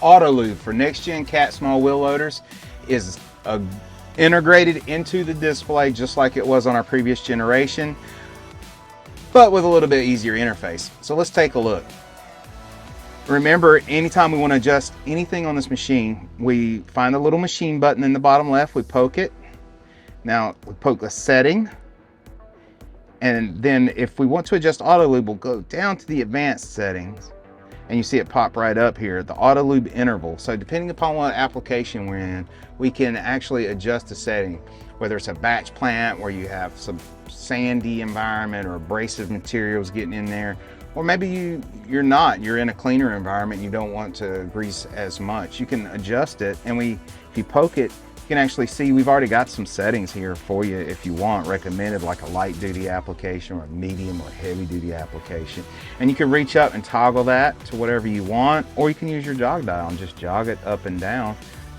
Auto Lube for next gen cat small wheel loaders is integrated into the display just like it was on our previous generation, but with a little bit easier interface. So let's take a look. Remember, anytime we want to adjust anything on this machine, we find the little machine button in the bottom left, we poke it. Now we poke the setting, and then if we want to adjust Auto Lube, we'll go down to the advanced settings, and you see it pop right up here, the Auto Lube interval. So depending upon what application we're in, we can actually adjust the setting, whether it's a batch plant where you have some sandy environment or abrasive materials getting in there, or maybe you're in a cleaner environment, you don't want to grease as much. You can adjust it, and if you poke it, you can actually see we've already got some settings here for you if you want, recommended, like a light duty application or a medium or heavy duty application. And you can reach up and toggle that to whatever you want, or you can use your jog dial and just jog it up and down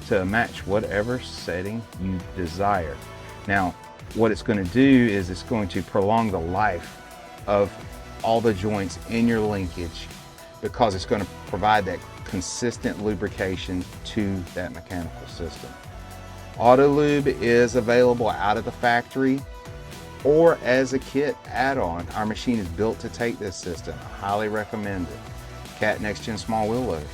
to match whatever setting you desire. Now, what it's going to do is it's going to prolong the life of all the joints in your linkage, because it's going to provide that consistent lubrication to that mechanical system. Auto Lube is available out of the factory or as a kit add-on. Our machine is built to take this system. I highly recommend it. Cat Next Gen Small Wheel Loaders.